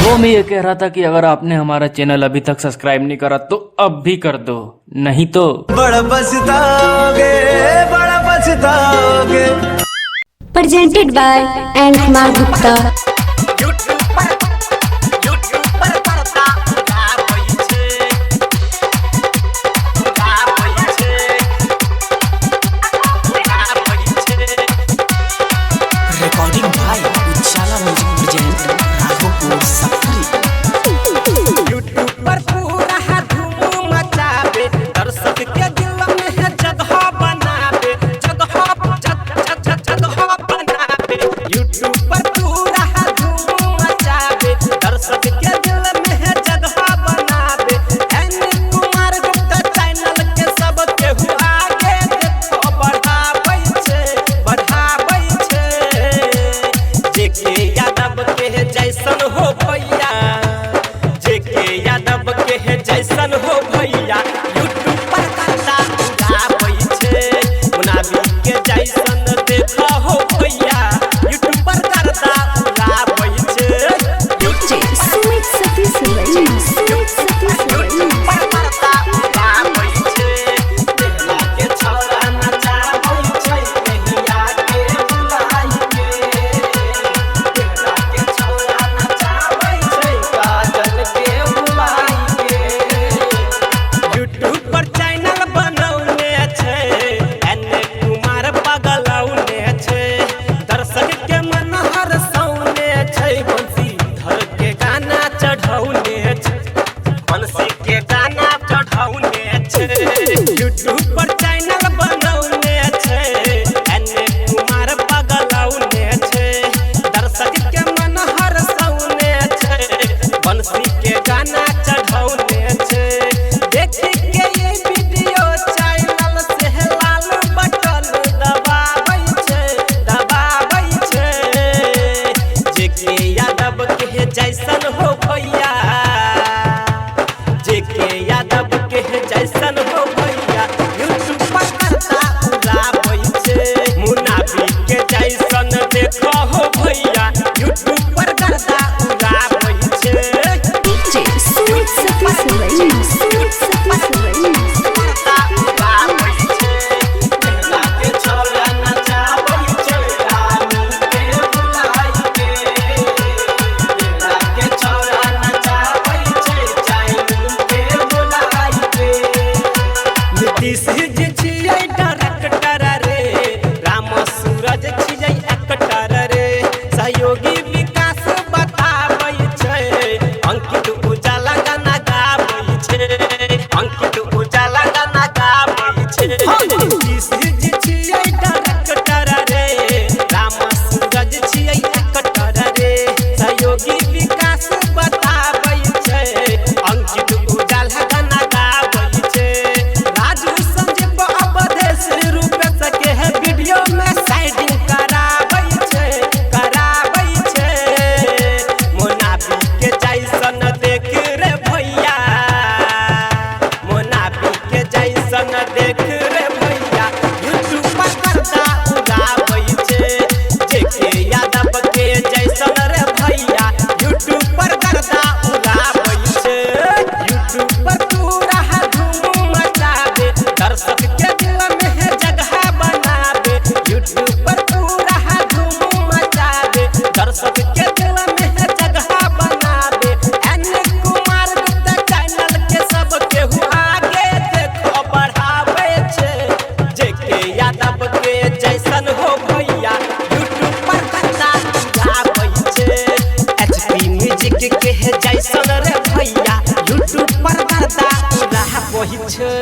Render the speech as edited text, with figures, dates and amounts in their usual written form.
वो मैं ये कह रहा था कि अगर आपने हमारा चैनल अभी तक सब्सक्राइब नहीं करा तो अब भी कर दो, नहीं तो बड़ा पछताओगे, बड़ा पछताओगे। Presented by N. Kumar Gupta. Recording by Ujala music present Raghopur सफरी। यूट्यूब पर पूरा धूम मचावे, दर्शक के दिल में है जगह बनावे, जगह बनावे। यूट्यूब पर पूरा धूम मचावे, दर्शक के दिल में है जगह बनावे। एन कुमार गुप्ता चैनल के सब केहू आगे देखो बढ़ाबै छे, बढ़ाबै छे। जेके यादव के है जैसन हो भैया, जेके यादव के है जैसन हो भैया। यूट्यूब पर करता उड़ाबै छे, मुनाबी के जैसन देखा हो भैया। यूट्यूब पर करता उड़ाबै छे। Sumit Sati Sulaiman. यूट्यूब पर करता उड़ाबै छे, देखला के छोरा नचाबै छे, कहिया के बुलाई के। देखला के छोरा नचाबै छे, काजल के बुलाई के। यूट्यूब पर चैनल बनौने छै, एन कुमार पगलौने छै। दर्शक के मन हरसौने छै, बंसी धर के गाना चढ़ौने छै, बंसी के गाना चढ़ौने छै। यूट्यूब पर चैनल बनौने छै, एन कुमार पगलौने छै। दर्शक के मन हरसौने छै, बंसी के गाना चढ़ौने छै। देखी के ये वीडियो चैनल से लाल बटन दबाबै छै, दबाबै छै। जेके यादव के जैसन हो भैया, जेके यादव के जैसन हो भैया। यूट्यूब पर करता उड़ाबै छे, मुनाबी के जैसन देखो हो भैया। यूट्यूब पर करता उड़ाबै छे। Sumit Sati Sulaiman. करता उड़ाबै छे, देखला के छोरा नचाबै छे, रानी के बुलाई के। देखला के छोरा नचाबै छे, चाइनी के बुलाई के। नीतीश जी छियै डायरेक्टर रे, राम सूरज छियै एक्टर रे। सहयोगी विकास बताबै छै, अंकित उजाला गाना गाबै छै, अंकित उजाला गाना गाबै छै। नीतीश जी छियै डायरेक्टर रे, राम सूरज छियै एक्टर रे। सहयोगी विकास बताबै छै, अंकित उजाला गाना गाबै छै। राजू संजीव अवधेश रूपेश के है वीडियो में साइडिंग कराबै छै, कराबै छै। मोनाबी के जैसन देख रे भैया, मोनाबी के जैसन देख रे भैया। यूट्यूब पर करता उड़ाबै छे, जेके यादव के जैसन रे भैया। यूट्यूब पर करता उड़ाबै छे। यूट्यूब पर पूरा धूम मचावे, दर्शक के दिल में है जगह बनावे। यूट्यूब पर पूरा धूम मचावे, दर्शक के दिल में है जगह बनावे। एन कुमार गुप्ता चैनल के सब केहू आगे देखो बढ़ावे छे, जेके यादव के जैसन हो भैया। यूट्यूब पर करता उड़ाबै छे, एचपी म्यूजिक के है जैसन रे भैया। यूट्यूब पर करता उड़ाबै छे।